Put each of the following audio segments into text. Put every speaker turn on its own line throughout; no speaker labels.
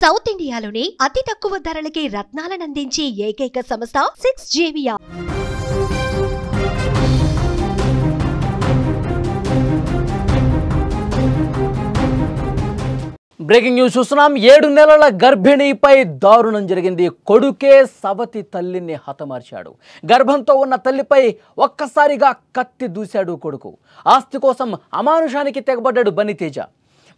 South ఇండియాలోనే అతి తక్కువ ధరలకి రత్నాలనందించే ఏకైక సంస్థ 6JVR.
బ్రేకింగ్ న్యూస్ చూస్తున్నాం. 7 నెలల గర్భిణీపై దారుణం జరిగింది. కొడుకే సవతి తల్లిని హతమార్చాడు. గర్భంతో ఉన్న తల్లిపై ఒక్కసారిగా కత్తి దూశాడు కొడుకు. ఆస్తి కోసం అమానుషానికి తెగబడ్డాడు బన్నితేజ.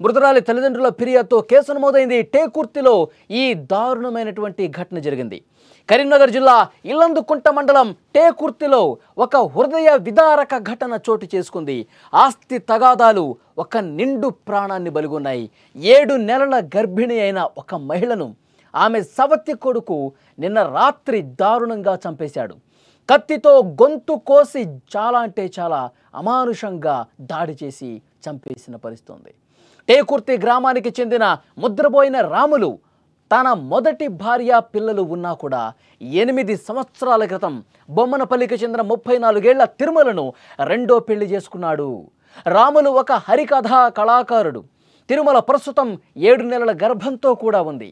మృతురాలి తల్లిదండ్రుల ఫిర్యాదుతో కేసు నమోదైంది. టేకుర్తిలో ఈ దారుణమైనటువంటి ఘటన జరిగింది. కరీంనగర్ జిల్లా ఇల్లందుకుంట మండలం టేకుర్తిలో ఒక హృదయ విదారక ఘటన చోటు చేసుకుంది. ఆస్తి తగాదాలు ఒక నిండు ప్రాణాన్ని బలిగొన్నాయి. 7 నెలల గర్భిణి అయిన ఒక మహిళను ఆమె సవతి కొడుకు నిన్న రాత్రి దారుణంగా చంపేశాడు. కత్తితో గొంతు కోసి చాలా అంటే చాలా అమానుషంగా దాడి చేసి చంపేసిన పరిస్థితి. టేకుర్తి గ్రామానికి చెందిన ముద్రపోయిన రాములు తన మొదటి భార్య పిల్లలు ఉన్నా కూడా 8 సంవత్సరాల క్రితం బొమ్మనపల్లికి చెందిన 34 ఏళ్ల తిరుమలను రెండో పెళ్లి చేసుకున్నాడు. రాములు ఒక హరికథా కళాకారుడు. తిరుమల ప్రస్తుతం 7 నెలల గర్భంతో కూడా ఉంది.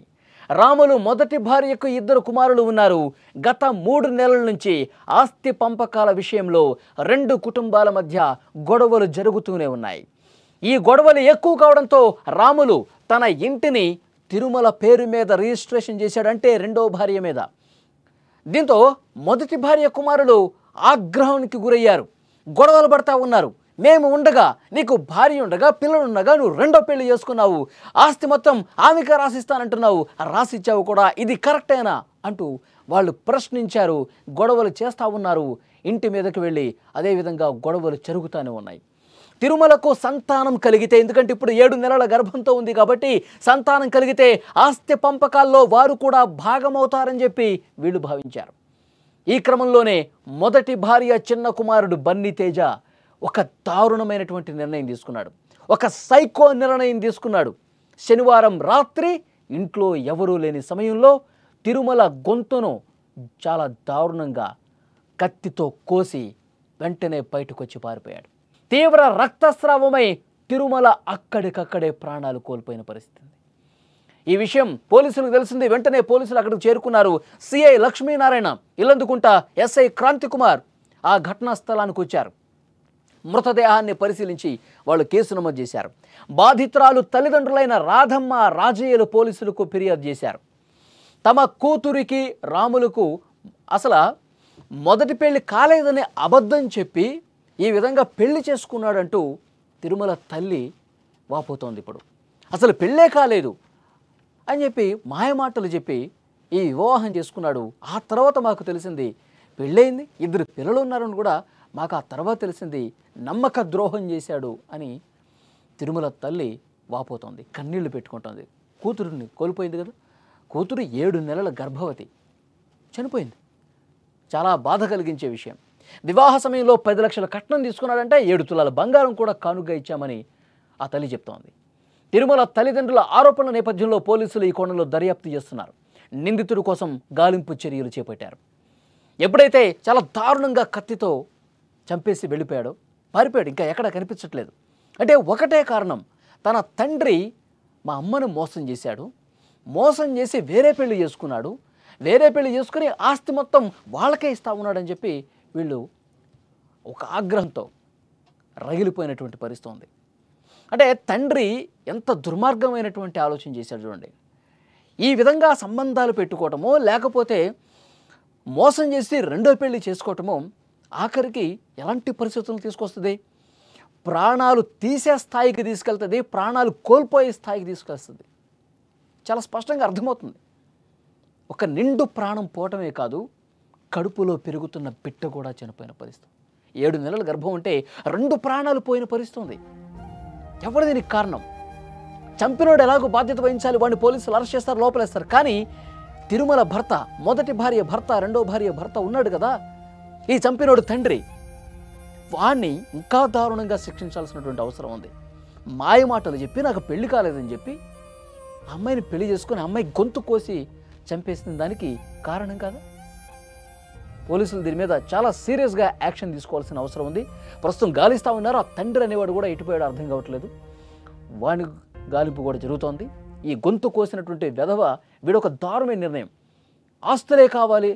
రాములు మొదటి భార్యకు 2 కుమారులు ఉన్నారు. గత 3 నెలల నుంచి ఆస్తి పంపకాల విషయంలో 2 కుటుంబాల మధ్య గొడవలు జరుగుతూనే ఉన్నాయి. ఈ గొడవలు ఎక్కువ కావడంతో రాములు తన ఇంటిని తిరుమల పేరు మీద రిజిస్ట్రేషన్ చేశాడంటే రెండో భార్య మీద. దీంతో మొదటి భార్య కుమారులు ఆగ్రహానికి గురయ్యారు. గొడవలు పడతా ఉన్నారు. మేము ఉండగా, నీకు భార్య ఉండగా, పిల్లలు ఉండగా నువ్వు రెండో పెళ్లి చేసుకున్నావు, ఆస్తి మొత్తం ఆమెకే రాసిస్తానంటున్నావు, రాసిచ్చావు కూడా, ఇది కరెక్టేనా అంటూ వాళ్ళు ప్రశ్నించారు. గొడవలు చేస్తూ ఉన్నారు. ఇంటి మీదకి వెళ్ళి అదేవిధంగా గొడవలు జరుగుతూనే ఉన్నాయి. తిరుమలకు సంతానం కలిగితే, ఎందుకంటే ఇప్పుడు 7 నెలల గర్భంతో ఉంది కాబట్టి సంతానం కలిగితే ఆస్తి పంపకాల్లో వారు కూడా భాగమవుతారని చెప్పి వీళ్ళు భావించారు. ఈ క్రమంలోనే మొదటి భార్య చిన్న కుమారుడు బన్నితేజ ఒక దారుణమైనటువంటి నిర్ణయం తీసుకున్నాడు. ఒక సైకో నిర్ణయం తీసుకున్నాడు. శనివారం రాత్రి ఇంట్లో ఎవరూ లేని సమయంలో తిరుమల గొంతును చాలా దారుణంగా కత్తితో కోసి వెంటనే బయటకు వచ్చి పారిపోయాడు. తీవ్ర రక్తస్రావమై తిరుమల అక్కడికక్కడే ప్రాణాలు కోల్పోయిన పరిస్థితి. ఈ విషయం పోలీసులకు తెలిసింది. వెంటనే పోలీసులు అక్కడికి చేరుకున్నారు. సిఐ లక్ష్మీనారాయణ, ఇల్లందుకుంట ఎస్ఐ క్రాంతికుమార్ ఆ ఘటనా స్థలానికి వచ్చారు. మృతదేహాన్ని పరిశీలించి వాళ్ళు కేసు నమోదు చేశారు. బాధితురాలు తల్లిదండ్రులైన రాధమ్మ, రాజయ్యలు పోలీసులకు ఫిర్యాదు చేశారు. తమ కూతురికి రాములకు అసలు మొదటి పెళ్లి కాలేదనే అబద్ధం చెప్పి ఈ విధంగా పెళ్లి చేసుకున్నాడంటూ తిరుమల తల్లి వాపోతోంది. ఇప్పుడు అసలు పెళ్ళే కాలేదు అని చెప్పి మాయమాటలు చెప్పి ఈ వివాహం చేసుకున్నాడు. ఆ తర్వాత మాకు తెలిసింది పెళ్ళయింది, 2 పిల్లలు ఉన్నారని కూడా మాకు ఆ తర్వాత తెలిసింది, నమ్మక ద్రోహం చేశాడు అని తిరుమల తల్లి వాపోతోంది. కన్నీళ్లు పెట్టుకుంటుంది. కూతురుని కోల్పోయింది కదా. కూతురు 7 నెలల గర్భవతి, చనిపోయింది. చాలా బాధ కలిగించే విషయం. వివాహ సమయంలో 10 లక్షల కట్నం తీసుకున్నాడంటే 7 తులాల బంగారం కూడా కానుగ్గా ఇచ్చామని ఆ తల్లి చెప్తోంది. తిరుమల తల్లిదండ్రుల ఆరోపణల నేపథ్యంలో పోలీసులు ఈ కోణంలో దర్యాప్తు చేస్తున్నారు. నిందితుడి కోసం గాలింపు చర్యలు చేపట్టారు. ఎప్పుడైతే చాలా దారుణంగా కత్తితో చంపేసి వెళ్ళిపోయాడో, పారిపోయాడు, ఇంకా ఎక్కడ కనిపించట్లేదు. అంటే ఒకటే కారణం, తన తండ్రి మా అమ్మను మోసం చేశాడు, మోసం చేసి వేరే పెళ్లి చేసుకున్నాడు, వేరే పెళ్లి చేసుకుని ఆస్తి మొత్తం వాళ్ళకే ఇస్తా ఉన్నాడని చెప్పి వీళ్ళు ఒక ఆగ్రహంతో రగిలిపోయినటువంటి పరిస్థితి ఉంది. అంటే తండ్రి ఎంత దుర్మార్గమైనటువంటి ఆలోచన చేశాడు చూడండి. ఈ విధంగా సంబంధాలు పెట్టుకోవటమో, లేకపోతే మోసం చేసి రెండో పెళ్లి చేసుకోవటమో ఆఖరికి ఎలాంటి పరిస్థితులను తీసుకొస్తుంది? ప్రాణాలు తీసే స్థాయికి తీసుకెళ్తుంది, ప్రాణాలు కోల్పోయే స్థాయికి తీసుకొస్తుంది. చాలా స్పష్టంగా అర్థమవుతుంది. ఒక నిండు ప్రాణం పోవటమే కాదు, కడుపులో పెరుగుతున్న బిడ్డ కూడా చనిపోయిన పరిస్థితి. 7 నెలల గర్భం అంటే 2 ప్రాణాలు పోయిన పరిస్థితి. ఎవరు దీనికి కారణం? చంపినోడు ఎలాగో బాధ్యత వహించాలి, వాడిని పోలీసులు అరెస్ట్ చేస్తారు, లోపలేస్తారు. కానీ తిరుమల భర్త, మొదటి భార్య భర్త, రెండో భార్య భర్త ఉన్నాడు కదా, ఈ చంపినోడు తండ్రి, వాడిని ఇంకా దారుణంగా శిక్షించాల్సినటువంటి అవసరం ఉంది. మాయమాటలు చెప్పి నాకు పెళ్లి కాలేదని చెప్పి అమ్మాయిని పెళ్లి చేసుకుని అమ్మాయి గొంతు కోసి చంపేసిన దానికి కారణం కాదా? పోలీసులు దీని మీద చాలా సీరియస్గా యాక్షన్ తీసుకోవాల్సిన అవసరం ఉంది. ప్రస్తుతం గాలిస్తూ ఉన్నారు. ఆ తండ్రి అనేవాడు కూడా ఎటుపోయాడు అర్థం కావట్లేదు. వాని గాలింపు కూడా జరుగుతోంది. ఈ గొంతు కోసినటువంటి వెధవ వీడొక దారుణమైన నిర్ణయం. ఆస్తులే కావాలి,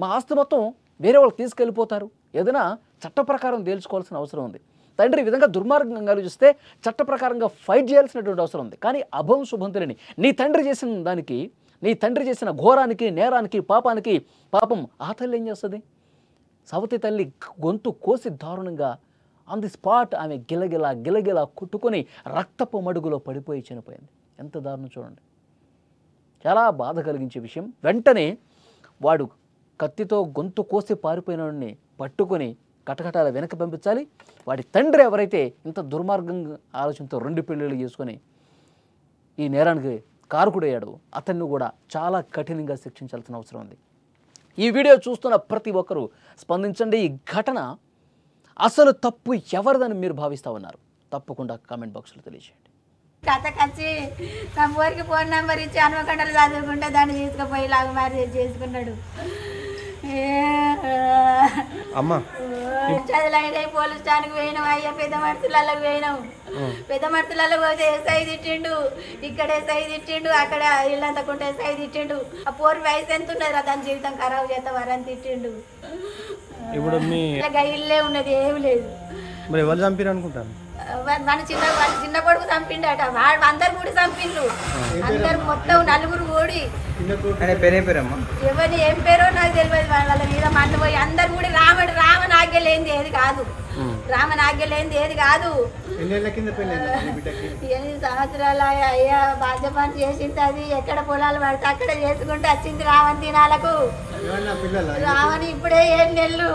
మా ఆస్తి మొత్తం వేరే వాళ్ళకి తీసుకెళ్ళిపోతారు, ఏదైనా చట్ట ప్రకారం తేల్చుకోవాల్సిన అవసరం ఉంది. తండ్రి ఈ విధంగా దుర్మార్గంగా ఆలోచిస్తే చట్ట ప్రకారంగా ఫైట్ చేయాల్సినటువంటి అవసరం ఉంది. కానీ అభం శుభం తెలియని నీ తండ్రి చేసిన దానికి, నీ తండ్రి చేసిన ఘోరానికి, నేరానికి, పాపానికి పాపం ఆ తల్లి ఏం చేస్తుంది? సవతి తల్లి గొంతు కోసి దారుణంగా ఆన్ ది స్పాట్ ఆమె గిలగిలా గిలగిలా కొట్టుకొని రక్తపు మడుగులో పడిపోయి చనిపోయింది. ఎంత దారుణం చూడండి. చాలా బాధ కలిగించే విషయం. వెంటనే వాడు కత్తితో గొంతు కోసి పారిపోయిన వాడిని పట్టుకొని కటకటాల వెనక పంపించాలి. వాడి తండ్రి ఎవరైతే ఇంత దుర్మార్గంగా ఆలోచనతో 2 పెళ్ళిళ్ళు చేసుకొని ఈ నేరానికి కారకుడయ్యాడు, అతన్ని కూడా చాలా కఠినంగా శిక్షించాల్సిన అవసరం ఉంది. ఈ వీడియో చూస్తున్న ప్రతి ఒక్కరూ స్పందించండి. ఈ ఘటన అసలు తప్పు ఎవరిదని మీరు భావిస్తూ ఉన్నారు? తప్పకుండా కామెంట్ బాక్స్లో తెలియజేయండి.
కథకొచ్చి నా ఊరికి ఫోన్ నెంబర్ ఇచ్చి హనుమకొండలు చదువుకుంటే దాన్ని తీసుకుపోయి లాగా మ్యారేజ్ చేసుకున్నాడు.
అమ్మా
చదువులైనా పోలీస్ స్టాండ్కి పోయినాం, అయ్యా పెద్ద మనుషులకు పోయినాం. పెద్ద మనుషులలో పోతే ఎస్ఐ తిట్టిండు, ఇక్కడ ఎస్ఐ తిట్టిండు, అక్కడ ఇల్లంతకుంటే ఎస్ఐ తిట్టిండు. ఆ పోరు వయసు ఎంత ఉన్నది రా, దాని జీవితం ఖరాబ్ చేస్తావారని తిట్టిండు.
ఇప్పుడు మీ
ఇల్లే ఉన్నది, ఏమి లేదు.
మరి ఎవరు చంపారు అనుకుంటాను?
మన చిన్న కొడుకు చంపిండట, వాడు అందరు కూడా చంపిండు. అందరు మొత్తం 4 కూడి
పేరేమ్మా
ఎవరి ఏం పేరో నాకు తెలియదు. వాళ్ళ మీద మంట పోయి అందరు కూడా రామనాగ్య లేనిది ఏది కాదు, రామనాగ్య లేనిది ఏది కాదు. 8 సంవత్సరాల అయ్యా బాధ్య పని చేసింది. అది ఎక్కడ పొలాలు పడితే అక్కడ చేసుకుంటూ వచ్చింది రావణ్ దినాలకు. రావణి ఇప్పుడే 7 నెలలు.